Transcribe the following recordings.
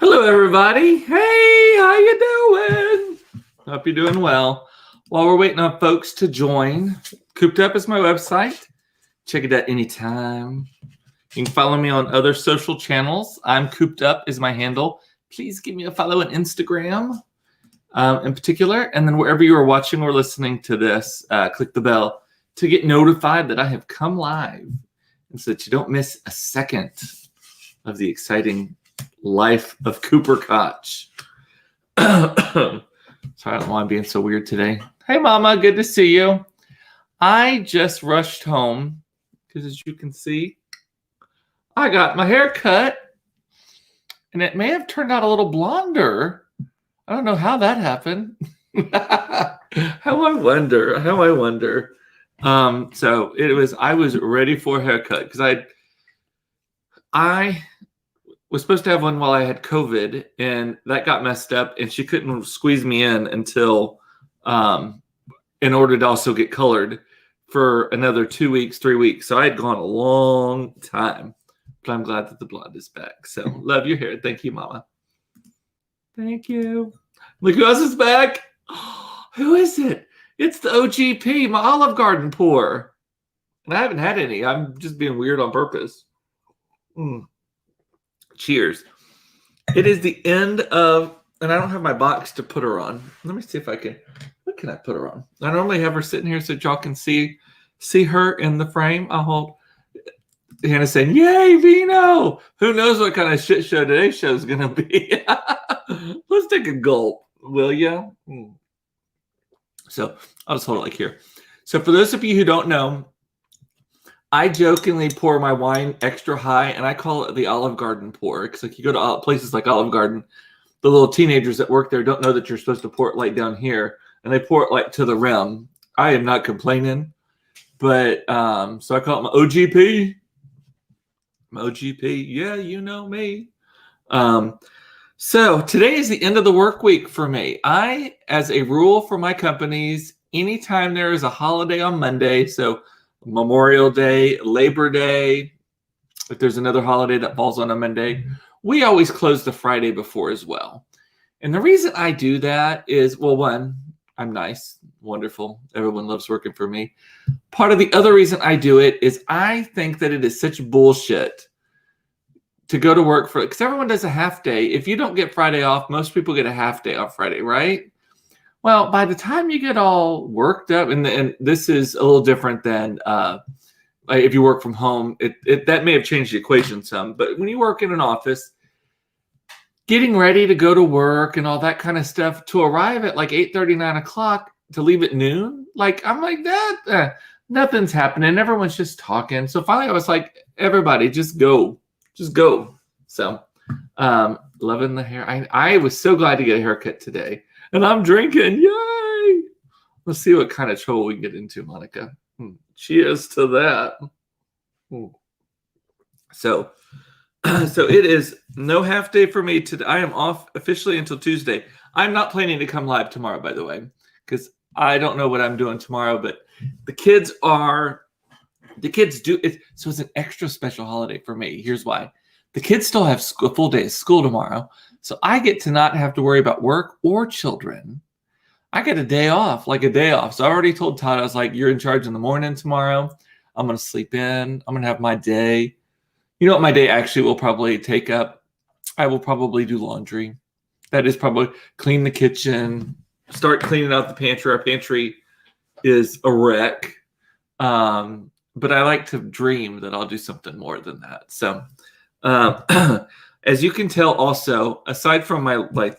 Hello, everybody. Hey, how you doing? Hope you're doing well. While we're waiting on folks to join, Cooped Up is my website. Check it out anytime. You can follow me on other social channels. I'm Cooped Up is my handle. Please give me a follow on Instagram in particular. And then wherever you are watching or listening to this, click the bell to get notified that I have come live and so that you don't miss a second of the exciting life of Cooper Koch. Sorry, I don't know why I'm being so weird today. Hey, Mama, good to see you. I just rushed home because, as you can see, I got my hair cut, and it may have turned out a little blonder. I don't know how that happened. How I wonder. So it was. I was ready for a haircut because I was supposed to have one while I had COVID, and that got messed up, and she couldn't squeeze me in until in order to also get colored for another 2 weeks, 3 weeks. So I had gone a long time, but I'm glad that the blonde is back. So love your hair. Thank you, Mama. Thank you. Look who else is back. Who is it? It's the OGP, my Olive Garden pour. And I haven't had any. I'm just being weird on purpose. Cheers. It is the end of, and I don't have my box to put her on. Let me see if I can. What can I put her on? I normally have her sitting here so that y'all can see her in the frame. I'll hold. Hannah's saying, "Yay, Vino!" Who knows what kind of shit show today's show is going to be? Let's take a gulp, will ya? So I'll just hold it like here. So for those of you who don't know, I jokingly pour my wine extra high, and I call it the Olive Garden pour. Because like you go to places like Olive Garden, the little teenagers that work there don't know that you're supposed to pour it like down here, and they pour it like to the rim. I am not complaining, but so I call it my OGP. My OGP, yeah, you know me. So today is the end of the work week for me. As a rule for my companies, anytime there is a holiday on Monday, so Memorial Day, Labor Day, if there's another holiday that falls on a Monday, we always close the Friday before as well. And the reason I do that is, well, one, I'm nice, wonderful. Everyone loves working for me. Part of the other reason I do it is I think that it is such bullshit to go to work for, because everyone does a half day. If you don't get Friday off, most people get a half day off Friday, right? Well, by the time you get all worked up, and this is a little different than if you work from home, that may have changed the equation some. But when you work in an office, getting ready to go to work and all that kind of stuff, to arrive at like 8:30, 9 o'clock, to leave at noon, like I'm like that, nothing's happening. Everyone's just talking. So finally I was like, everybody, just go. So loving the hair. I was so glad to get a haircut today. And I'm drinking. Yay! Let's see what kind of trouble we can get into, Monica. Cheers to that. So it is no half day for me today. I am off officially until Tuesday. I'm not planning to come live tomorrow, by the way, because I don't know what I'm doing tomorrow. But the kids do it. So it's an extra special holiday for me. Here's why. The kids still have a full day of school tomorrow. So I get to not have to worry about work or children. I get a day off. So I already told Todd, I was like, you're in charge in the morning tomorrow. I'm going to sleep in. I'm going to have my day. You know what my day actually will probably take up? I will probably do laundry. That is probably clean the kitchen, start cleaning out the pantry. Our pantry is a wreck. But I like to dream that I'll do something more than that. So as you can tell also, aside from my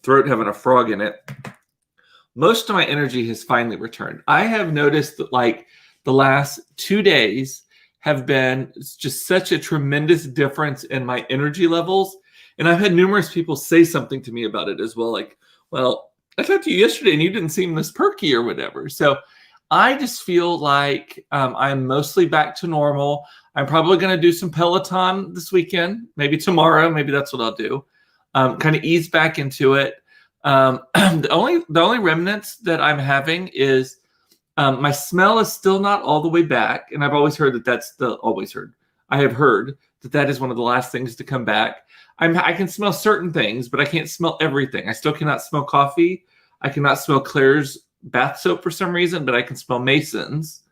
throat having a frog in it, most of my energy has finally returned. I have noticed that the last 2 days have been just such a tremendous difference in my energy levels. And I've had numerous people say something to me about it as well. Like, well, I talked to you yesterday and you didn't seem this perky or whatever. So I just feel like I'm mostly back to normal. I'm probably going to do some Peloton this weekend, maybe tomorrow. Maybe that's what I'll do. Kind of ease back into it. The only remnants that I'm having is my smell is still not all the way back. And I've always heard I have heard that is one of the last things to come back. I can smell certain things, but I can't smell everything. I still cannot smell coffee. I cannot smell Claire's bath soap for some reason, but I can smell Mason's.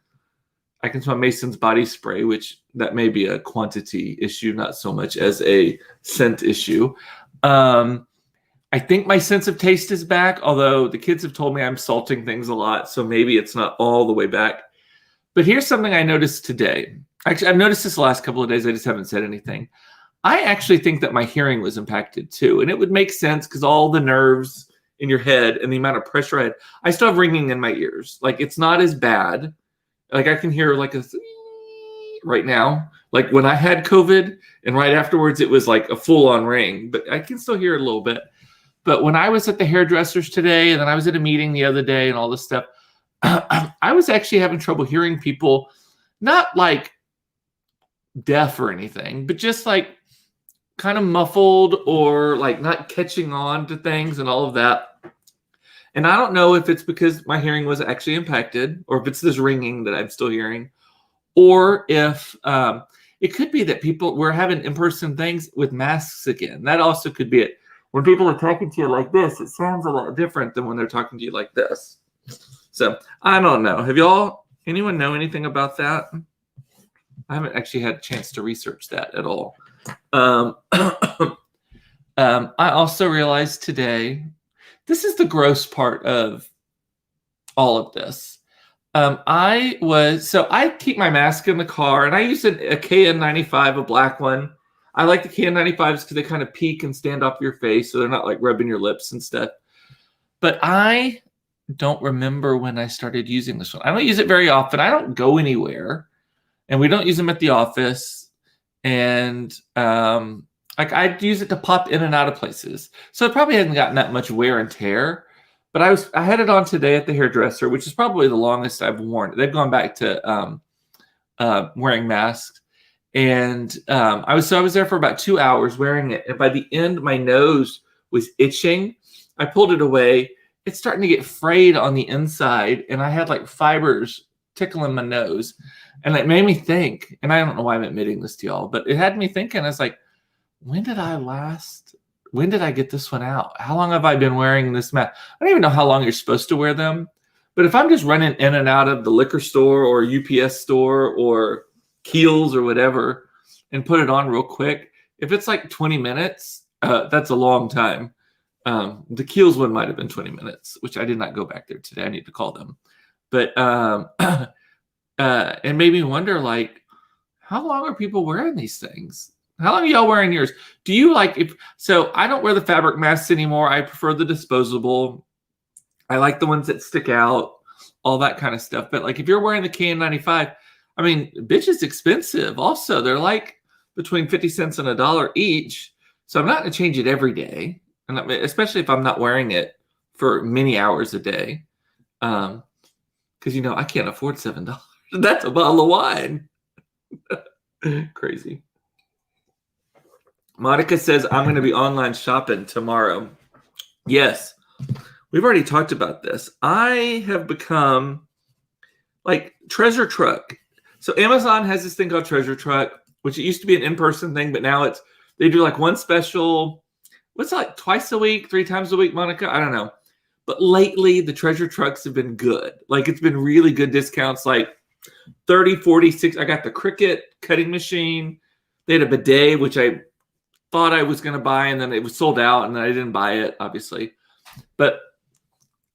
I can smell Mason's body spray, which that may be a quantity issue, not so much as a scent issue. I think my sense of taste is back, although the kids have told me I'm salting things a lot, so maybe it's not all the way back. But here's something I noticed today. Actually, I've noticed this the last couple of days. I just haven't said anything. I actually think that my hearing was impacted too, and it would make sense because all the nerves in your head and the amount of pressure I had. I still have ringing in my ears. Like, it's not as bad. Like, I can hear like a right now. Like when I had COVID and right afterwards, it was like a full-on ring, but I can still hear it a little bit. But when I was at the hairdressers today, and then I was at a meeting the other day and all this stuff, I was actually having trouble hearing people, not like deaf or anything, but just like kind of muffled or like not catching on to things and all of that. And I don't know if it's because my hearing was actually impacted or if it's this ringing that I'm still hearing, or if it could be that people were having in-person things with masks again. That also could be it. When people are talking to you like this, it sounds a lot different than when they're talking to you like this. So I don't know. Anyone know anything about that? I haven't actually had a chance to research that at all. I also realized today, this is the gross part of all of this. I keep my mask in the car, and I use a KN95, a black one. I like the KN95s because they kind of peek and stand off your face, so they're not like rubbing your lips and stuff. But I don't remember when I started using this one. I don't use it very often. I don't go anywhere, and we don't use them at the office. And I use it to pop in and out of places. So it probably hasn't gotten that much wear and tear. But I had it on today at the hairdresser, which is probably the longest I've worn. They've gone back to wearing masks. And I was there for about 2 hours wearing it. And by the end, my nose was itching. I pulled it away. It's starting to get frayed on the inside. And I had like fibers tickling my nose. And it made me think, and I don't know why I'm admitting this to y'all, but it had me thinking, I was like, when did I get this one out? How long have I been wearing this mask? I don't even know how long you're supposed to wear them. But if I'm just running in and out of the liquor store or UPS store or Kiehl's or whatever and put it on real quick, if it's like 20 minutes, that's a long time. The Kiehl's one might have been 20 minutes, which I did not go back there today. I need to call them. But it made me wonder, like, how long are people wearing these things? How long are y'all wearing yours? Do you like so I don't wear the fabric masks anymore. I prefer the disposable. I like the ones that stick out, all that kind of stuff. But like if you're wearing the KN95, I mean, bitch, it's expensive. Also, they're like between 50 cents and $1 each. So I'm not going to change it every day. And especially if I'm not wearing it for many hours a day. Because, I can't afford $7. That's a bottle of wine. Crazy. Monica says, I'm going to be online shopping tomorrow. Yes. We've already talked about this. I have become like Treasure Truck. So Amazon has this thing called Treasure Truck, which it used to be an in-person thing, but now they do like one special, what's it like, twice a week, 3 times a week, Monica? I don't know. But lately, the Treasure Trucks have been good. Like, it's been really good discounts, like 30, 40, 60. I got the Cricut cutting machine. They had a bidet, which I thought I was going to buy, and then it was sold out, and then I didn't buy it, obviously. But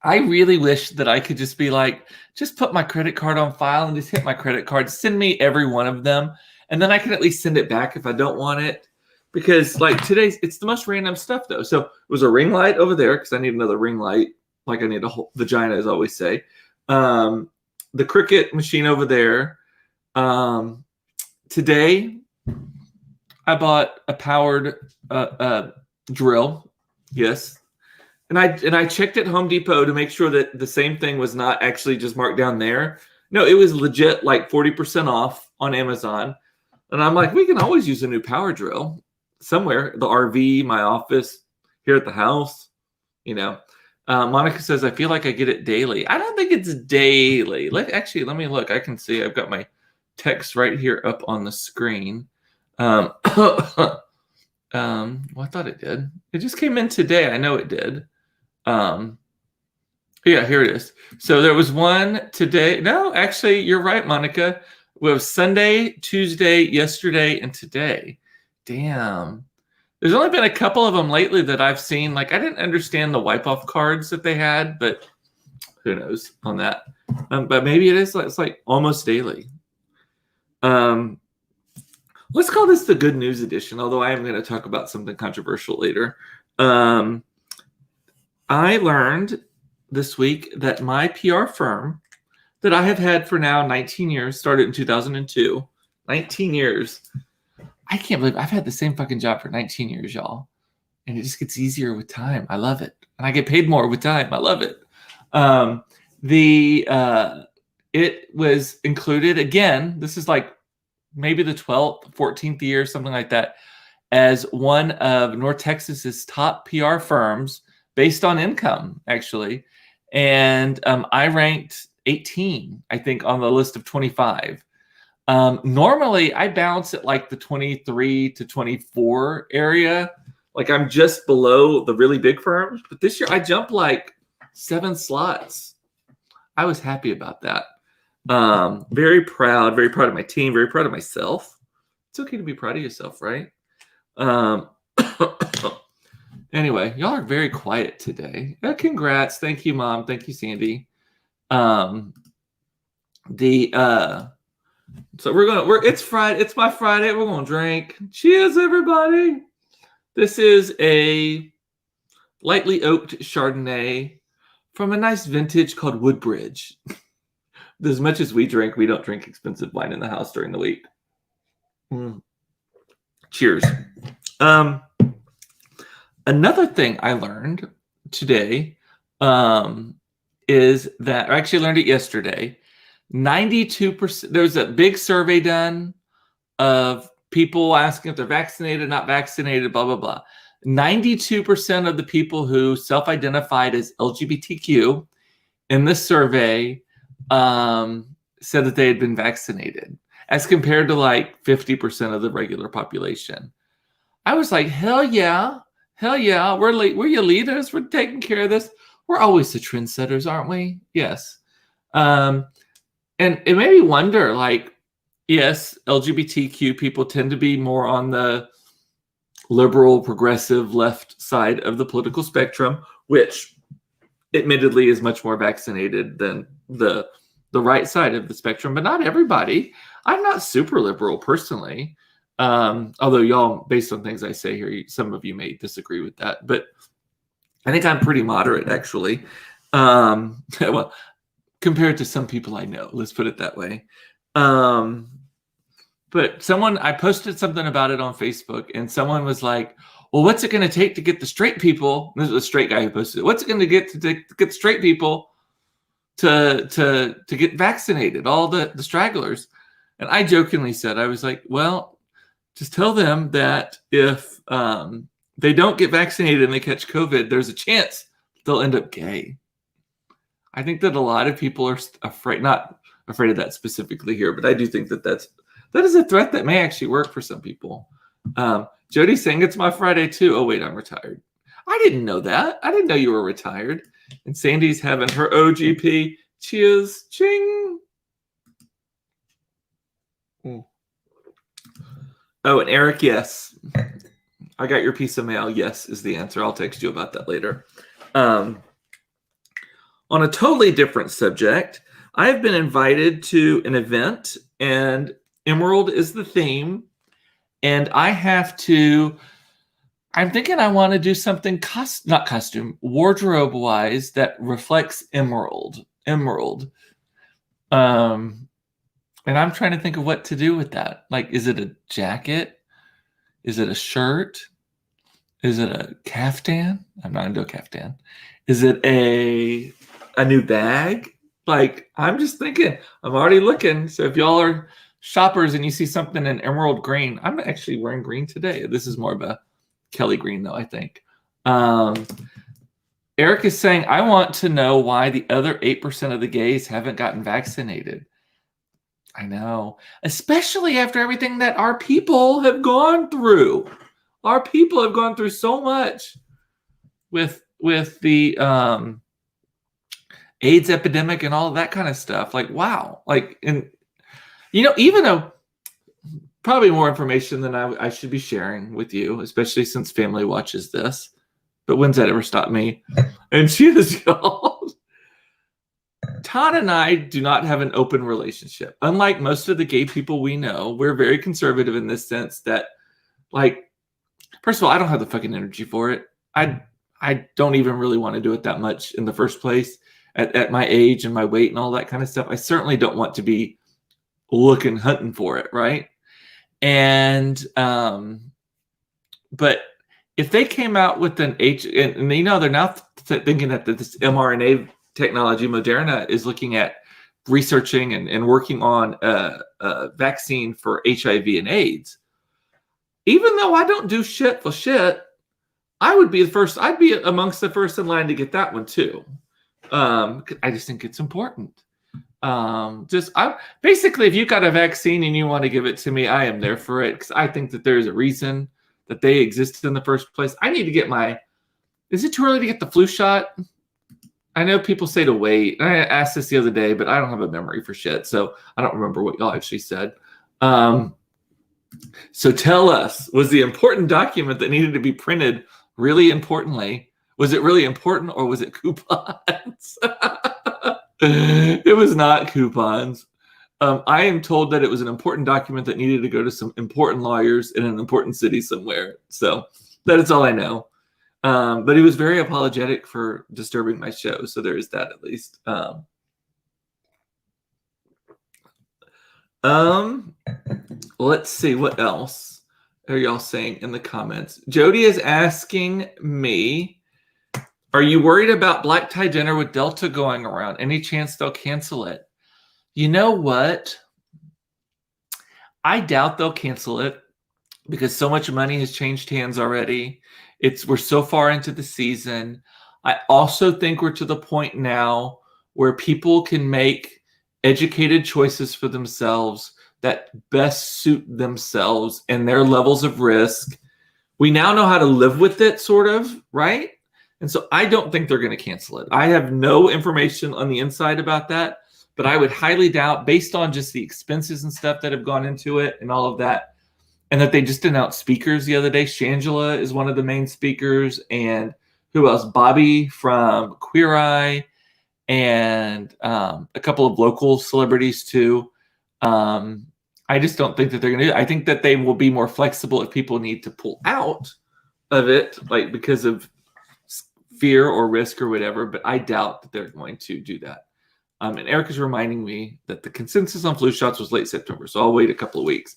I really wish that I could just be like, just put my credit card on file and just hit my credit card. Send me every one of them, and then I can at least send it back if I don't want it. Because, like, it's the most random stuff, though. So it was a ring light over there because I need another ring light, like I need a whole vagina, as I always say. The Cricut machine over there. Today, I bought a powered drill. Yes. And I checked at Home Depot to make sure that the same thing was not actually just marked down there. No, it was legit like 40% off on Amazon. And I'm like, we can always use a new power drill somewhere. The RV, my office, here at the house, Monica says, I feel like I get it daily. I don't think it's daily. Let me look. I can see I've got my text right here up on the screen. Well, I thought it did. It just came in today. I know it did. Yeah, here it is. So there was one today. No, actually, you're right, Monica. We have Sunday, Tuesday, yesterday, and today. Damn. There's only been a couple of them lately that I've seen. Like, I didn't understand the wipe-off cards that they had, but who knows on that. But maybe it is. It's like almost daily. Let's call this the good news edition, although I am going to talk about something controversial later. I learned this week that my PR firm that I have had for now 19 years, started in 2002, 19 years. I can't believe I've had the same fucking job for 19 years, y'all. And it just gets easier with time. I love it. And I get paid more with time. I love it. It was included, again, this is like maybe the 12th, 14th year, something like that, as one of North Texas's top PR firms based on income, actually. And I ranked 18, I think, on the list of 25. Normally, I bounce at like the 23 to 24 area. Like I'm just below the really big firms. But this year, I jumped like 7 slots. I was happy about that. Very proud of my team, very proud of myself. It's okay to be proud of yourself, right? Anyway, y'all are very quiet today. Congrats. Thank you, Mom. Thank you, Sandy. So it's Friday. It's my Friday. We're going to drink. Cheers, everybody. This is a lightly oaked Chardonnay from a nice vintage called Woodbridge. As much as we drink, we don't drink expensive wine in the house during the week. Cheers. Another thing I learned today is that, I actually learned it yesterday, 92%, there was a big survey done of people asking if they're vaccinated, not vaccinated, blah, blah, blah. 92% of the people who self-identified as LGBTQ in this survey said that they had been vaccinated, as compared to like 50% of the regular population. I was like, hell yeah. We're your leaders. We're taking care of this. We're always the trendsetters, aren't we? Yes. And it made me wonder, like, yes, LGBTQ people tend to be more on the liberal, progressive, left side of the political spectrum, which admittedly is much more vaccinated than the right side of the spectrum, but not everybody. I'm not super liberal personally. Although y'all, based on things I say here, some of you may disagree with that, but I think I'm pretty moderate, actually. Well, compared to some people I know, let's put it that way. But I posted something about it on Facebook, and someone was like, well, what's it going to take to get the straight people? This was a straight guy who posted it. What's it going to get to get straight people to get vaccinated, all the stragglers? And I jokingly said, I was like, well, just tell them that if they don't get vaccinated and they catch COVID, there's a chance they'll end up gay. I think that a lot of people are afraid, not afraid of that specifically here, but I do think that that is a threat that may actually work for some people. Jody's saying it's my Friday too. Oh, wait, I'm retired. I didn't know that. I didn't know you were retired. And Sandy's having her OGP. Cheers. Ching. Oh, and Eric, yes. I got your piece of mail. Yes is the answer. I'll text you about that later. On a totally different subject, I have been invited to an event, and Emerald is the theme. And I'm thinking I want to do something wardrobe-wise that reflects Emerald. And I'm trying to think of what to do with that. Like, is it a jacket? Is it a shirt? Is it a caftan? I'm not going to do a caftan. Is it a new bag? Like, I'm just thinking. I'm already looking. So if y'all are shoppers and you see something in emerald green, I'm actually wearing green today. This is more of a Kelly green, though, I think. Eric is saying, I want to know why the other 8% of the gays haven't gotten vaccinated. I know, especially after everything that our people have gone through. Our people have gone through so much with the AIDS epidemic and all of that kind of stuff. Like, wow. Like, and even though probably more information than I should be sharing with you, especially since family watches this. But when's that ever stopped me? And she is y'all. Todd and I do not have an open relationship. Unlike most of the gay people we know, we're very conservative in this sense that, like, first of all, I don't have the fucking energy for it. I don't even really want to do it that much in the first place at my age and my weight and all that kind of stuff. I certainly don't want to be hunting for it, right? And but if they came out with an and they're now thinking that this mRNA technology, Moderna, is looking at researching and working on a vaccine for HIV and AIDS. Even though I don't do shit for shit, I would be the first. I'd be amongst the first in line to get that one too. I just think it's important. Basically, if you got a vaccine and you want to give it to me, I am there for it, because I think that there's a reason that they exist in the first place. I need to get is it too early to get the flu shot? I know people say to wait. I asked this the other day, but I don't have a memory for shit, so I don't remember what y'all actually said. So tell us, was the important document that needed to be printed really importantly? Was it really important, or was it coupons? It was not coupons. I am told that it was an important document that needed to go to some important lawyers in an important city somewhere. So that is all I know. But he was very apologetic for disturbing my show. So there is that, at least. Let's see, what else are y'all saying in the comments? Jody is asking me, are you worried about black tie dinner with Delta going around? Any chance they'll cancel it? You know what? I doubt they'll cancel it, because so much money has changed hands already. We're so far into the season. I also think we're to the point now where people can make educated choices for themselves that best suit themselves and their levels of risk. We now know how to live with it, sort of, right? And so I don't think they're going to cancel it. I have no information on the inside about that, but I would highly doubt, based on just the expenses and stuff that have gone into it and all of that, and that they just announced speakers the other day. Shangela is one of the main speakers, and who else? Bobby from Queer Eye, and a couple of local celebrities too. I just don't think that they're going to do it. I think that they will be more flexible if people need to pull out of it, like because of fear or risk or whatever, but I doubt that they're going to do that. And Eric is reminding me that the consensus on flu shots was late September, so I'll wait a couple of weeks.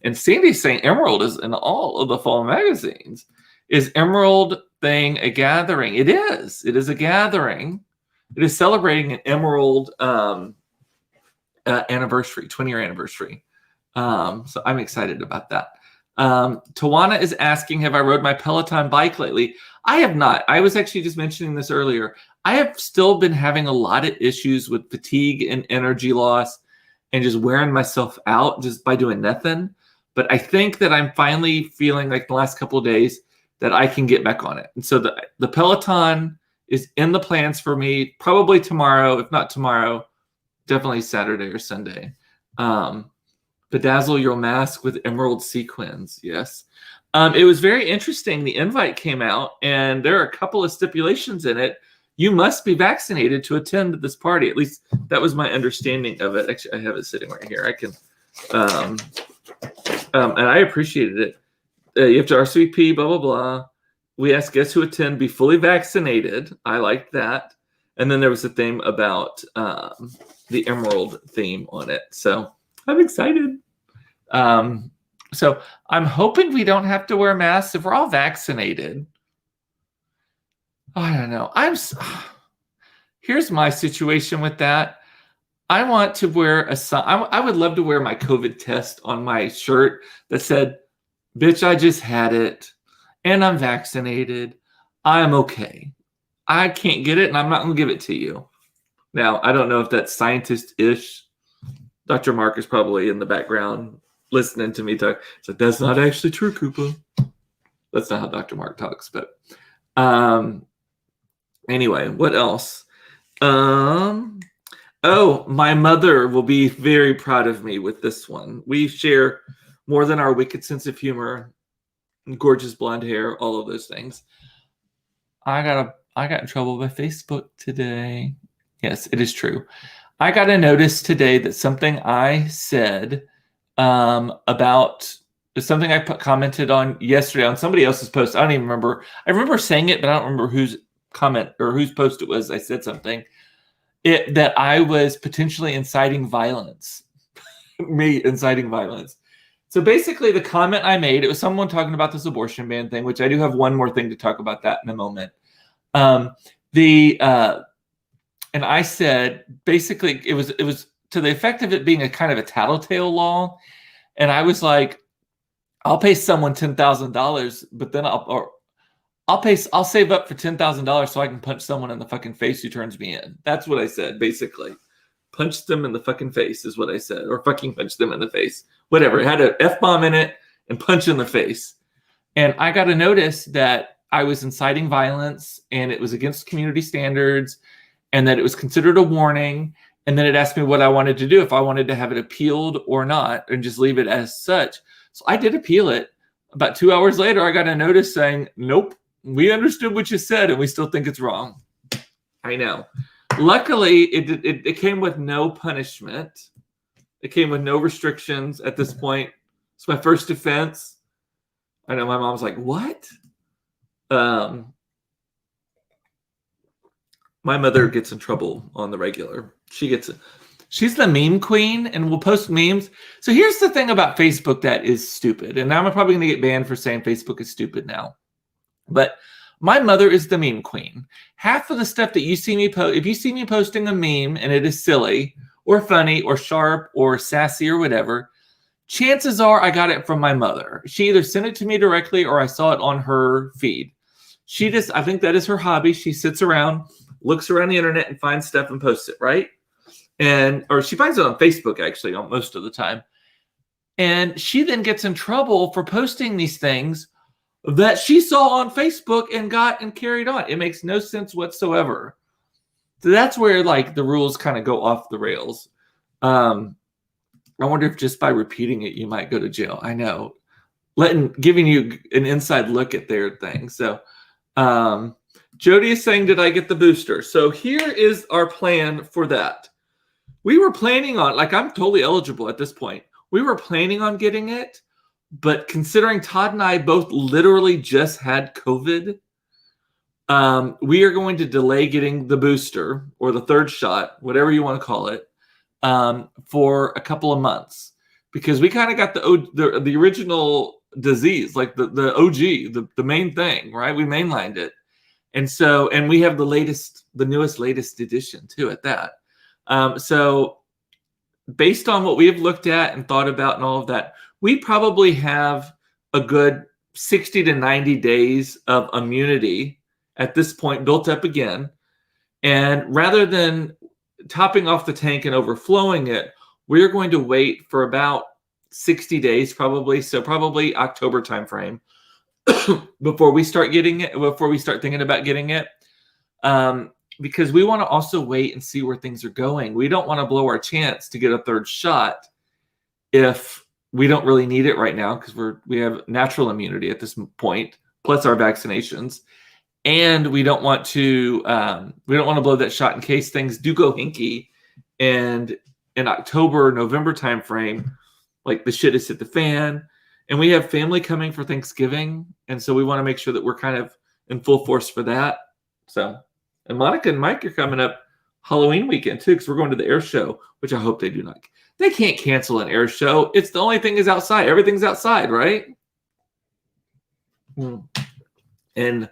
And Sandy's saying Emerald is in all of the fall magazines. Is Emerald thing a gathering? It is. It is a gathering. It is celebrating an Emerald anniversary, 20-year anniversary. So I'm excited about that. Tawana is asking, have I rode my Peloton bike lately? I have not. I was actually just mentioning this earlier. I have still been having a lot of issues with fatigue and energy loss and just wearing myself out just by doing nothing. But I think that I'm finally feeling like the last couple of days that I can get back on it. And so the Peloton is in the plans for me, probably tomorrow. If not tomorrow, definitely Saturday or Sunday. Bedazzle your mask with emerald sequins. Yes. It was very interesting. The invite came out, and there are a couple of stipulations in it. You must be vaccinated to attend this party. At least that was my understanding of it. Actually, I have it sitting right here. I can, and I appreciated it. You have to RSVP, blah, blah, blah. We asked guests who attend be fully vaccinated. I liked that. And then there was a theme about the emerald theme on it. So I'm excited. So I'm hoping we don't have to wear masks if we're all vaccinated. I don't know. Here's my situation with that. I want to wear I would love to wear my COVID test on my shirt that said, bitch, I just had it and I'm vaccinated. I'm okay. I can't get it and I'm not going to give it to you. Now, I don't know if that's scientist-ish Dr. Mark is probably in the background listening to me talk. It's like, that's not actually true, Koopa. That's not how Dr. Mark talks, but anyway, what else? Oh, my mother will be very proud of me with this one. We share more than our wicked sense of humor, gorgeous blonde hair, all of those things. I got in trouble by Facebook today. Yes, it is true. I got a notice today that something I said about something I commented on yesterday on somebody else's post. I don't even remember. I remember saying it, but I don't remember whose comment or whose post it was. I said something that I was potentially inciting violence. Me inciting violence. So basically, the comment I made, it was someone talking about this abortion ban thing, which I do have one more thing to talk about that in a moment. And I said, basically, it was to the effect of it being a kind of a tattletale law. And I was like, I'll pay someone $10,000, but then I'll save up for $10,000 so I can punch someone in the fucking face who turns me in. That's what I said, basically. Punch them in the fucking face is what I said, or fucking punch them in the face. Whatever. It had an F-bomb in it and punch in the face. And I got a notice that I was inciting violence and it was against community standards and that it was considered a warning. And then it asked me what I wanted to do, if I wanted to have it appealed or not, and just leave it as such. So I did appeal it. About 2 hours later, I got a notice saying, nope, we understood what you said and we still think it's wrong. I know. Luckily, it came with no punishment. It came with no restrictions at this point. It's my first offense. I know my mom's like, what? My mother gets in trouble on the regular. She's the meme queen and will post memes. So here's the thing about Facebook that is stupid. And I'm probably going to get banned for saying Facebook is stupid now. But my mother is the meme queen. Half of the stuff that you see me post, if you see me posting a meme and it is silly or funny or sharp or sassy or whatever, chances are I got it from my mother. She either sent it to me directly or I saw it on her feed. I think that is her hobby. She sits around, looks around the internet and finds stuff and posts it, right? Or she finds it on Facebook actually on most of the time. And she then gets in trouble for posting these things that she saw on Facebook and got and carried on. It makes no sense whatsoever. So that's where like the rules kind of go off the rails. I wonder if just by repeating it, you might go to jail. I know. Giving you an inside look at their thing. So Jody is saying, did I get the booster? So here is our plan for that. We were planning on, like I'm totally eligible at this point. We were planning on getting it. But considering Todd and I both literally just had COVID, we are going to delay getting the booster or the third shot, whatever you want to call it, for a couple of months. Because we kind of got the original disease, like the OG, the main thing, right? We mainlined it. And we have the latest edition too at that. So based on what we have looked at and thought about and all of that, we probably have a good 60 to 90 days of immunity at this point built up again. And rather than topping off the tank and overflowing it, we're going to wait for about 60 days probably. So probably October timeframe before we start getting it, before we start thinking about getting it. Because we want to also wait and see where things are going. We don't want to blow our chance to get a third shot if we don't really need it right now because we have natural immunity at this point, plus our vaccinations, and we don't want to blow that shot in case things do go hinky, and in October, November timeframe, like the shit has hit the fan, and we have family coming for Thanksgiving, and so we want to make sure that we're kind of in full force for that. So, and Monica and Mike are coming up Halloween weekend too because we're going to the air show, which I hope they do not. They can't cancel an air show. It's the only thing is outside. Everything's outside, right? And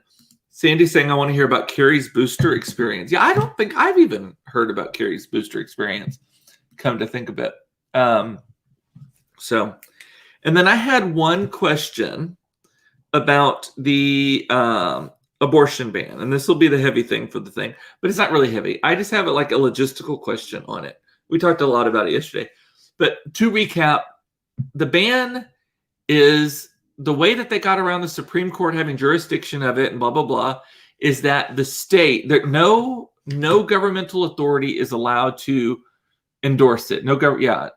Sandy's saying, I want to hear about Carrie's booster experience. Yeah, I don't think I've even heard about Carrie's booster experience, come to think of it. And then I had one question about the abortion ban. And this will be the heavy thing for the thing. But it's not really heavy. I just have like a logistical question on it. We talked a lot about it yesterday. But to recap, the ban is the way that they got around the Supreme Court having jurisdiction of it and blah, blah, blah, is that the state, that no governmental authority is allowed to endorse it.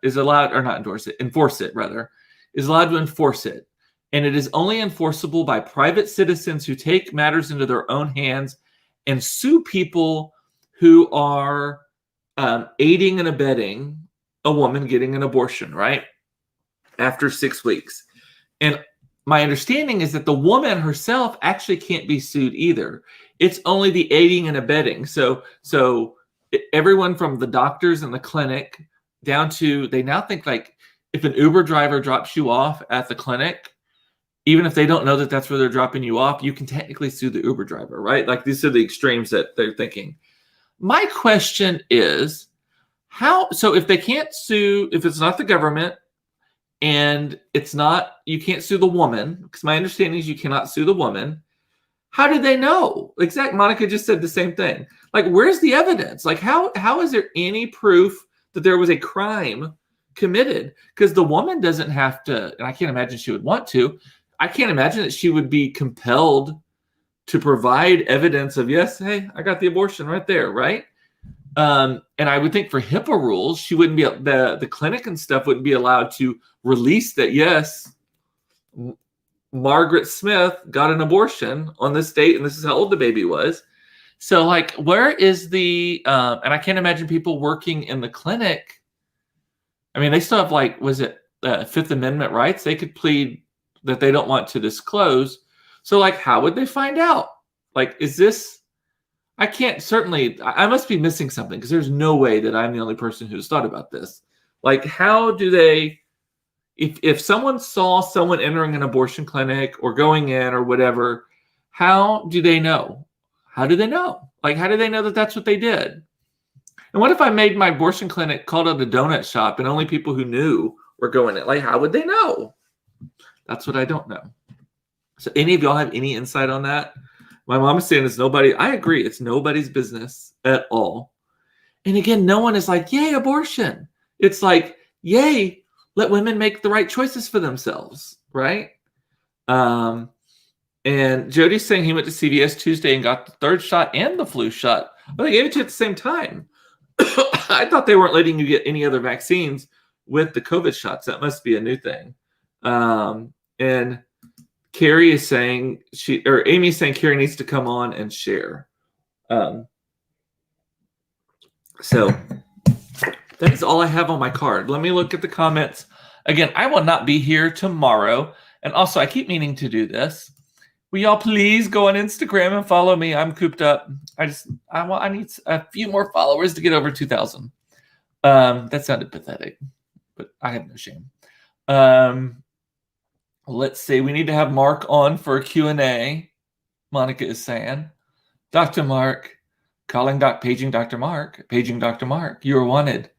Is allowed, or not endorse it, enforce it rather, is allowed to enforce it. And it is only enforceable by private citizens who take matters into their own hands and sue people who are aiding and abetting a woman getting an abortion, right? After 6 weeks. And my understanding is that the woman herself actually can't be sued either. It's only the aiding and abetting. So everyone from the doctors in the clinic down to, they now think like if an Uber driver drops you off at the clinic, even if they don't know that that's where they're dropping you off, you can technically sue the Uber driver, right? Like these are the extremes that they're thinking. My question is, so if they can't sue, if it's not the government and it's not, you can't sue the woman, because my understanding is you cannot sue the woman, how did they know? Monica just said the same thing. Like, where's the evidence? Like, how is there any proof that there was a crime committed? Because the woman doesn't have to, and I can't imagine she would want to, I can't imagine that she would be compelled to provide evidence of, yes, hey, I got the abortion right there, right? And I would think for HIPAA rules, she wouldn't be, the clinic and stuff wouldn't be allowed to release that, yes, Margaret Smith got an abortion on this date, and this is how old the baby was. So, like, where is the, and I can't imagine people working in the clinic. I mean, they still have, like, was it Fifth Amendment rights? They could plead that they don't want to disclose. So, like, how would they find out? Like, is this, I must be missing something, because there's no way that I'm the only person who's thought about this. Like, how do they, if someone saw someone entering an abortion clinic or going in or whatever, how do they know? How do they know? Like, how do they know that that's what they did? And what if I made my abortion clinic, called it a donut shop, and only people who knew were going in? Like, how would they know? That's what I don't know. So any of y'all have any insight on that? My mom is saying it's nobody. I agree. It's nobody's business at all. And again, no one is like, yay, abortion. It's like, yay, let women make the right choices for themselves, right? And Jody's saying he went to CVS Tuesday and got the third shot and the flu shot. But they gave it to you at the same time. I thought they weren't letting you get any other vaccines with the COVID shots. That must be a new thing. And Carrie is saying Amy's saying Carrie needs to come on and share. So that is all I have on my card. Let me look at the comments. Again, I will not be here tomorrow. And also, I keep meaning to do this. Will y'all please go on Instagram and follow me? I'm cooped up. I need a few more followers to get over 2,000. That sounded pathetic, but I have no shame. Let's see. We need to have Mark on for a Q&A. Monica is saying. Dr. Mark, paging Dr. Mark. Paging Dr. Mark. You are wanted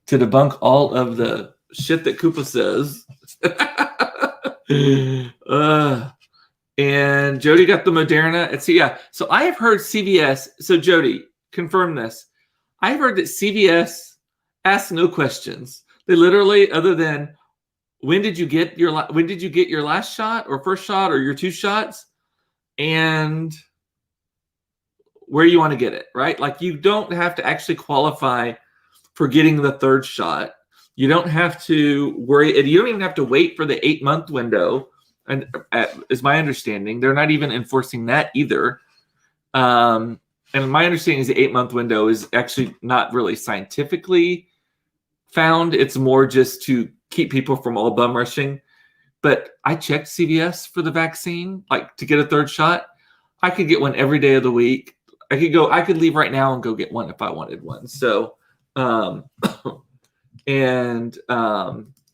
to debunk all of the shit that Koopa says. And Jody got the Moderna. So I have heard CVS. So Jody, confirm this. I've heard that CVS asks no questions. They literally, other than when did you get your last shot or first shot or your 2 shots, and where you want to get it, right? Like, you don't have to actually qualify for getting the 3rd shot. You don't have to worry. You don't even have to wait for the 8-month window. And is my understanding, they're not even enforcing that either. And my understanding is the 8-month window is actually not really scientifically found. It's more just to keep people from all bum rushing. But I checked CVS for the vaccine, like to get a 3rd shot. I could get one every day of the week. I could leave right now and go get one if I wanted one. So,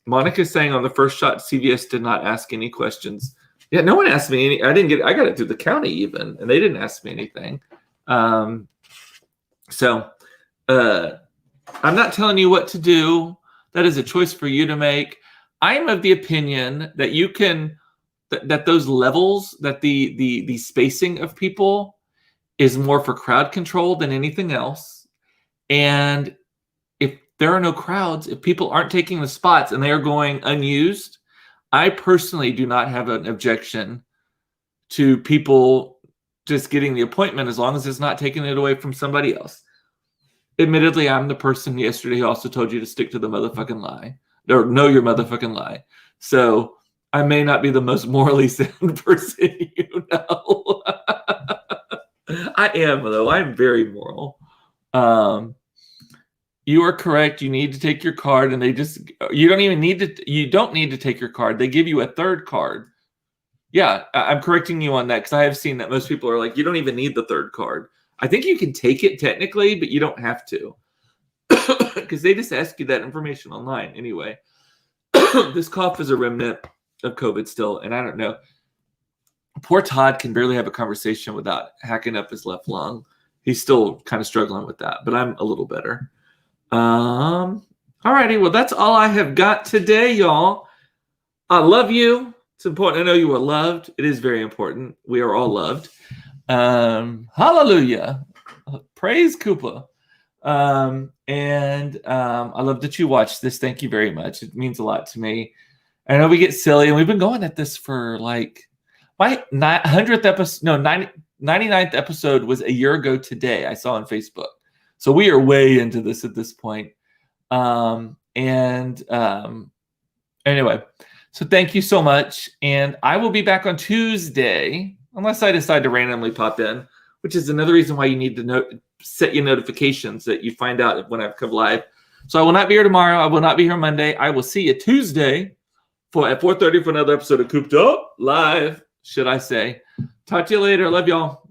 Monica's saying on the first shot, CVS did not ask any questions. Yeah, no one asked me any. I got it through the county even, and they didn't ask me anything. So I'm not telling you what to do. That is a choice for you to make. I'm of the opinion that you can, that those levels, that the spacing of people is more for crowd control than anything else. And there are no crowds. If people aren't taking the spots and they are going unused, I personally do not have an objection to people just getting the appointment as long as it's not taking it away from somebody else. Admittedly, I'm the person yesterday who also told you to stick to the motherfucking lie, or know your motherfucking lie. So I may not be the most morally sound person you know. I am, though. I'm very moral. You are correct. You need to take your card, and you don't need to take your card. They give you a third card. Yeah, I'm correcting you on that because I have seen that most people are like, you don't even need the third card. I think you can take it technically, but you don't have to because they just ask you that information online anyway. This cough is a remnant of COVID still, and I don't know. Poor Todd can barely have a conversation without hacking up his left lung. He's still kind of struggling with that, but I'm a little better. Alrighty, well, that's all I have got today, y'all. I love you. It's important to know you are loved. It is very important. We are all loved. Hallelujah. Praise Koopa. And I love that you watched this. Thank you very much. It means a lot to me. I know we get silly, and we've been going at this for like my 100th episode. No, 99th episode was a year ago today. I saw on Facebook. So we are way into this at this point. Anyway, so thank you so much. And I will be back on Tuesday, unless I decide to randomly pop in, which is another reason why you need to set your notifications that you find out when I come live. So I will not be here tomorrow. I will not be here Monday. I will see you Tuesday at 4:30 for another episode of Cooped Up Live, should I say. Talk to you later. Love y'all.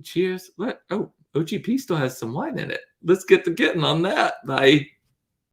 Cheers. What? Oh, OGP still has some wine in it. Let's get to getting on that. Bye.